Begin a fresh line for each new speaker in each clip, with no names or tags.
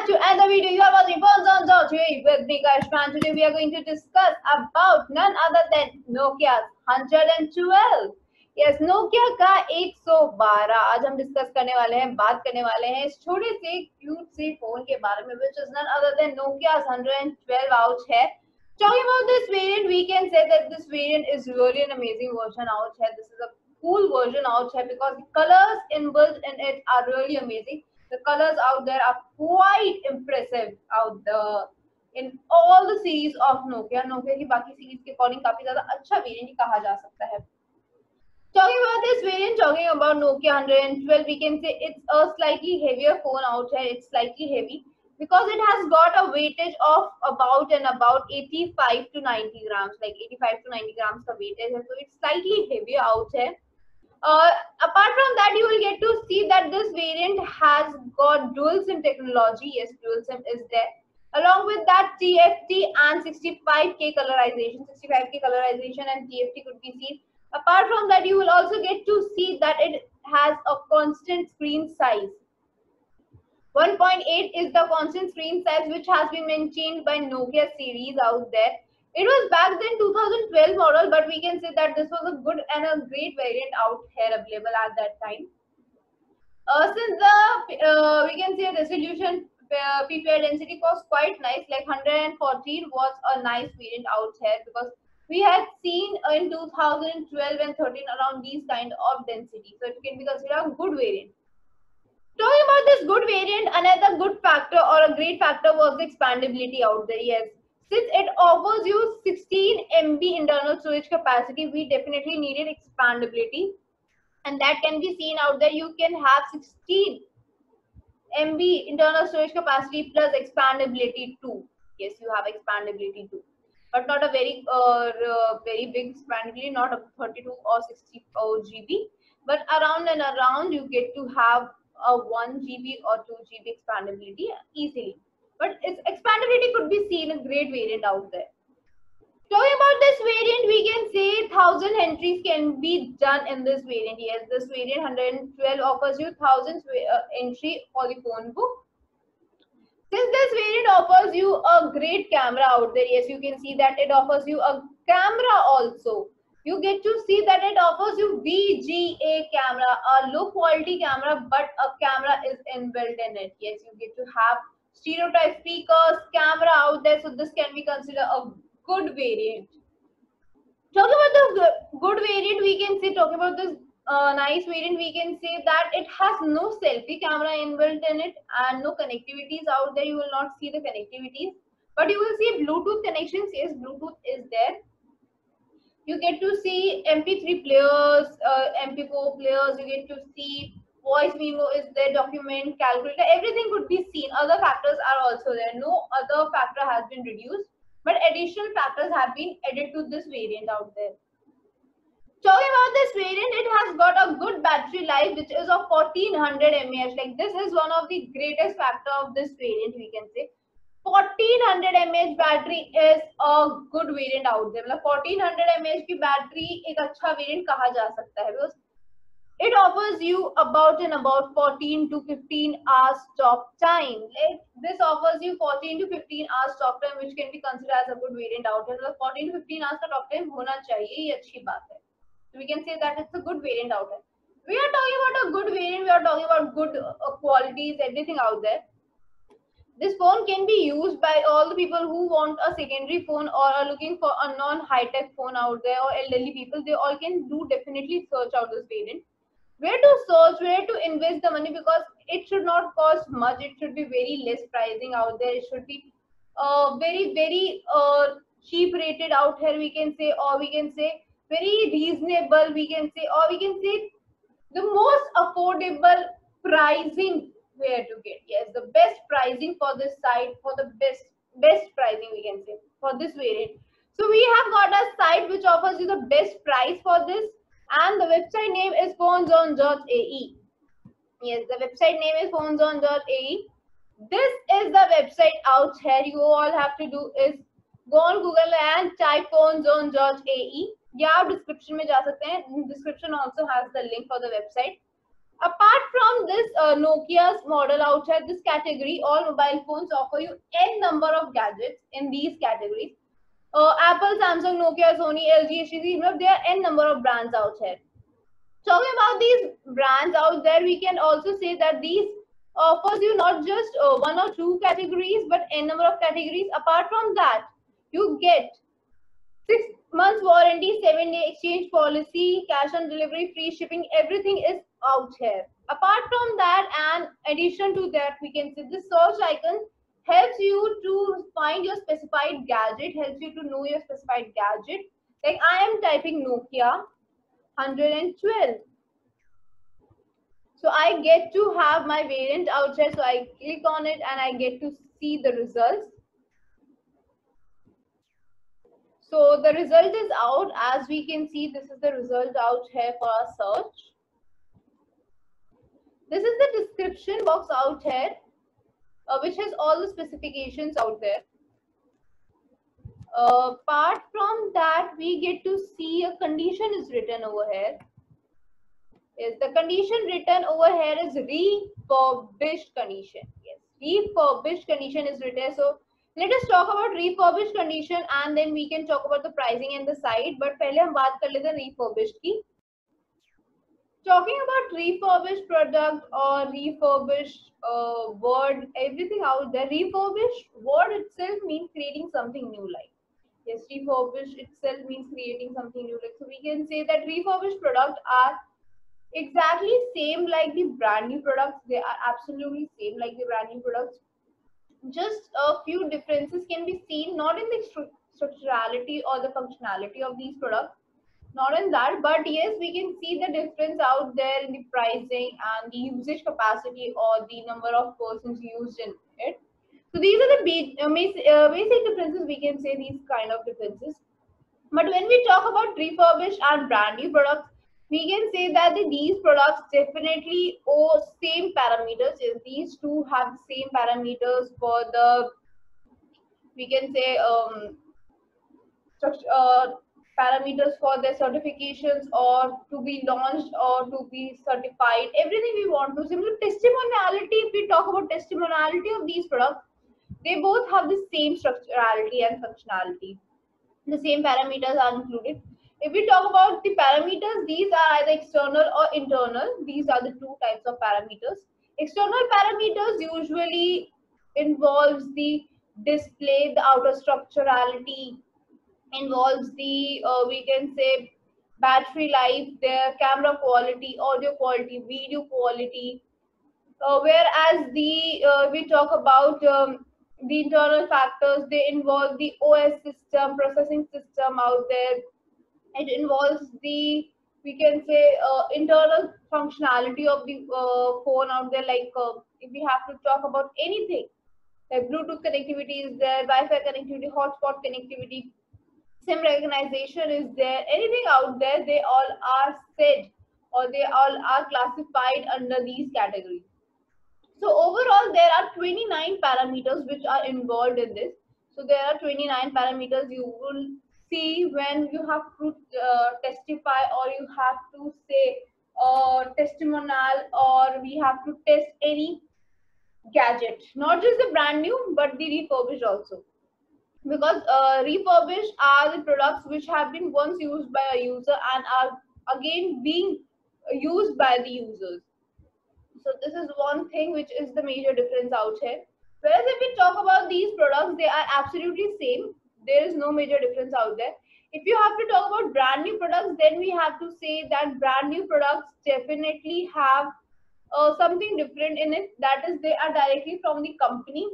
to another video. You are watching Phones on Dot with me, Kashman. Today we are going to discuss about none other than Nokia's 112. Yes, Nokia का 112 आज हम discuss करने वाले हैं, बात करने वाले हैं इस छोटे से क्यूट से फोन के बारे में, which is none other than Nokia's 112 ouch है. Talking about this variant, we can say that this variant is really an amazing version ouch है. This is a cool version ouch है because the colors inbuilt in it are really amazing. The colors out there are quite impressive out there in all the series of Nokia. Nokia की बाकी series के according काफी ज़्यादा अच्छा variant कहा जा सकता है. Talking about this variant, talking about Nokia 112, we can say it's a slightly heavier phone out here. It's slightly heavy because it has got a weightage of about 85 to 90 grams, like 85 to 90 grams का weightage है, so it's slightly heavier out here. Apart from that, you will get to see that this variant has got dual SIM technology. Yes, dual SIM is there. Along with that, TFT and 65K colorization, 65K colorization and TFT could be seen. Apart from that, you will also get to see that it has a constant screen size. 1.8 is the constant screen size which has been maintained by Nokia series out there. It was back then 2012 model, but we can say that this was a good and a great variant out here available at that time. Since the we can say resolution PPI density was quite nice, like 114 was a nice variant out here because we had seen in 2012 and 13 around these kind of density, so it can be considered a good variant. Talking about this good variant, another good factor or a great factor was the expandability out there. Yes, since it offers you 16 MB internal storage capacity, we definitely needed expandability, and that can be seen out there. You can have 16 MB internal storage capacity plus expandability too. Yes, you have expandability too, but not a very very big expandability, not a 32 or 64 GB, but around and around you get to have a 1 GB or 2 GB expandability easily. But its expandability could be seen a great variant out there. Talking about this variant, we can say 1000 entries can be done in this variant. Yes, this variant 112 offers you 1000 entry for the phone book. Since this variant offers you a great camera out there, yes, you can see that it offers you a camera also. You get to see that it offers you VGA camera, a low quality camera, but a camera is inbuilt in it. Yes, you get to have stereo type speakers, camera out there, so this can be considered a good variant. Talking about the good variant, we can say, talking about this nice variant, we can say that it has no selfie camera inbuilt in it and no connectivities out there. You will not see the connectivities, but you will see Bluetooth connections. Yes, Bluetooth is there. You get to see MP3 players, MP4 players. You get to see voice memo is there, document, calculator. Everything could be seen. Other factors are also there. No other factor has been reduced, but additional factors have been added to this variant out there. Talking about this variant, it has got a good battery life, which is of 1400 mAh. Like, this is one of the greatest factor of this variant, we can say. 1400 mAh battery is a good variant out there. मतलब 1400 mAh की battery एक अच्छा variant कहा जा सकता है because it offers you about 14 to 15 hours talk time. Like, this offers you 14 to 15 hours talk time, which can be considered as a good variant out there. मतलब 14 to 15 hours का talk time होना चाहिए, ये अच्छी बात है. So we can say that it's a good variant out there. We are talking about a good variant. We are talking about good qualities, everything out there. This phone can be used by all the people who want a secondary phone or are looking for a non-high-tech phone out there, or elderly people. They all can do definitely search out this variant. Where to search, where to invest the money, because it should not cost much. It should be very less pricing out there. It should be very cheap rated out here, we can say, or we can say very reasonable, we can say, or we can say the most affordable pricing where to get. Yes, the best pricing for this site, for the best pricing, we can say, for this variant. So we have got a site which offers you the best price for this, and the website name is phoneson.ae. Yes, the website name is phoneson.ae. This is the website out here. You all have to do is go on Google and type phonezone.ae. या आप description में जा सकते हैं. Description also has the link for the website. Apart from this Nokia's model outside this category, all mobile phones offer you n number of gadgets in these categories. Apple, Samsung, Nokia, Sony, LG, HTC, there are n number of brands out here. Talking about these brands out there, we can also say that these offers you not just one or two categories, but n number of categories. Apart from that, you get 6 months warranty, 7-day exchange policy, cash on delivery, free shipping, everything is out here. Apart from that, and addition to that, we can see the search icon helps you to find your specified gadget, helps you to know your specified gadget. Like I am typing Nokia 112. So I get to have my variant out here. So I click on it and I get to see the results. So the result is out. As we can see, this is the result out here for our search. This is the description box out here, which has all the specifications out there. Apart from that, we get to see a condition is written over here. Yes, the condition written over here is refurbished condition. Yes, refurbished condition is written. So let us talk about refurbished condition and then we can talk about the pricing and the site. But पहले हम बात कर लेते हैं refurbished की. Talking about refurbished product or refurbished word, everything out there. Refurbished word itself means creating something new. Like yes, refurbished itself means creating something new. Like so, we can say that refurbished product are exactly same like the brand new products. They are absolutely same like the brand new products. Just a few differences can be seen, not in the structurality or the functionality of these products, not in that, but yes, we can see the difference out there in the pricing and the usage capacity or the number of persons used in it. So these are the basic differences, we can say these kind of differences. But when we talk about refurbished and brand new products, we can say that these products definitely owe same parameters. Yes, these two have the same parameters for the, we can say, parameters for their certifications or to be launched or to be certified. Everything we want to. Similar testimoniality, if we talk about testimoniality of these products, they both have the same structurality and functionality. The same parameters are included. If we talk about the parameters, these are either external or internal. These are the two types of parameters. External parameters usually involves the display, the outer structurality, involves the we can say battery life, their camera quality, audio quality, video quality. Whereas the we talk about the internal factors, they involve the OS system, processing system out there. It involves the, we can say, internal functionality of the phone out there. Like if we have to talk about anything, like Bluetooth connectivity is there, Wi-Fi connectivity, hotspot connectivity, SIM recognition is there, anything out there, they all are said or they all are classified under these categories. So overall, there are 29 parameters which are involved in this. So there are 29 parameters you will see when you have to testify or you have to say testimonial or we have to test any gadget, not just the brand new but the refurbished also. Because refurbished are the products which have been once used by a user and are again being used by the users. So this is one thing which is the major difference out here. Whereas if we talk about these products, they are absolutely same. There is no major difference out there. If you have to talk about brand new products, then we have to say that brand new products definitely have something different in it. That is, they are directly from the company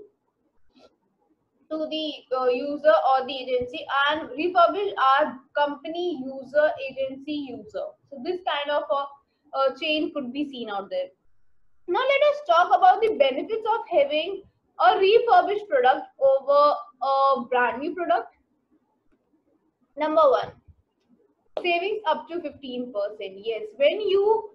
to the user or the agency, and refurbished are company user agency user. So this kind of a chain could be seen out there. Now let us talk about the benefits of having a refurbished product over a brand new product. Number one, savings up to 15%. Yes, when you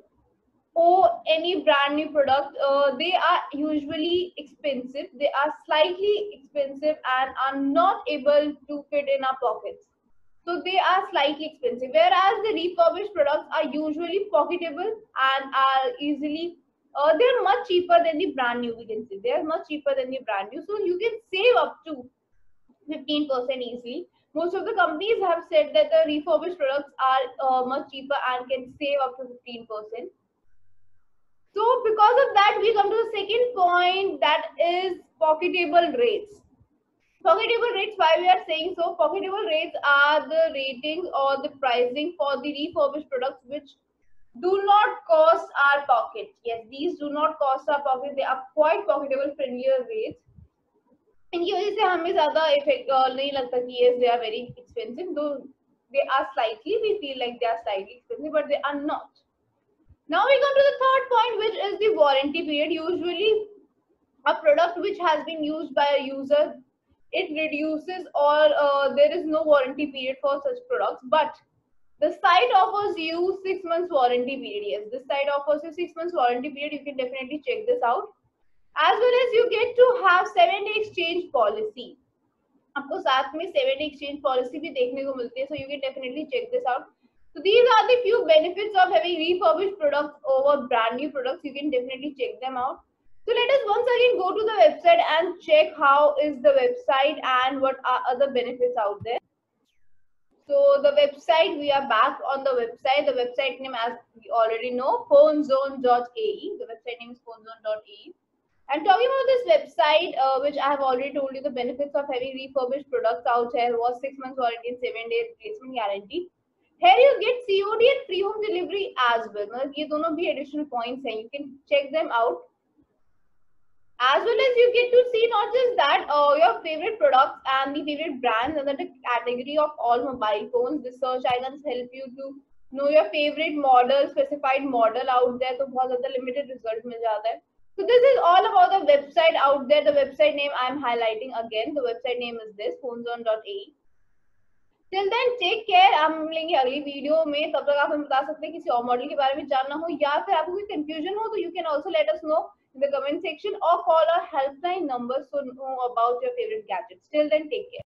owe any brand new product, they are usually expensive. They are slightly expensive and are not able to fit in our pockets. So they are slightly expensive, whereas the refurbished products are usually pocketable and are easily they're much cheaper than the brand new. We can say they are much cheaper than the brand new, so you can save up to 15% easily. Most of the companies have said that the refurbished products are much cheaper and can save up to 15%. So because of that, we come to the second point, that is pocketable rates. Pocketable rates, why we are saying so? Pocketable rates are the rating or the pricing for the refurbished products which do not cost our pocket. Yes, these do not cost our pocket. They are quite pocketable friendlier rates. इनकी वजह से हमें ज्यादा effect नहीं लगता कि yes they are very expensive, though they are slightly, we feel like they are slightly expensive, but they are not. Now we come to the third point, which is the warranty period. Usually a product which has been used by a user, it reduces, or there is no warranty period for such products, but the site offers you 6 months warranty period. Yes, this site offers you 6 months warranty period. You can definitely check this out. As well as you get to have 7-day exchange policy. आपको साथ में 7-day exchange policy भी देखने को मिलती है, so you can definitely check this out. So these are the few benefits of having refurbished products over brand new products. You can definitely check them out. So let us once again go to the website and check how is the website and what are other benefits out there. So the website, we are back on the website. The website name, as we already know, phonezone.ae. The website name is phonezone.ae. And talking about this website, which I have already told you the benefits of having refurbished products out here, was 6 months warranty and 7-day replacement guarantee. Here you get COD and free home delivery as well. मतलब ये दोनों भी additional points हैं. You can check them out. As well as you get to see not just that, your favorite products and the favorite brands under the category of all mobile phones. The search icons help you to know your favorite model, specified model out there. तो बहुत ज़्यादा limited result मिल जाता है. So this is all about the website out there. The website name I am highlighting again. The website name is this, phonezone.ae. Till then, take care. हम मिलेंगे अगली video में. तब तक आप हमें बता सकते हैं किसी और मॉडल के बारे में जानना हो या फिर आपको कोई कंफ्यूजन हो, तो you can also let us know in the comment section or call our helpline number so know about your favorite gadgets. Till then, take care.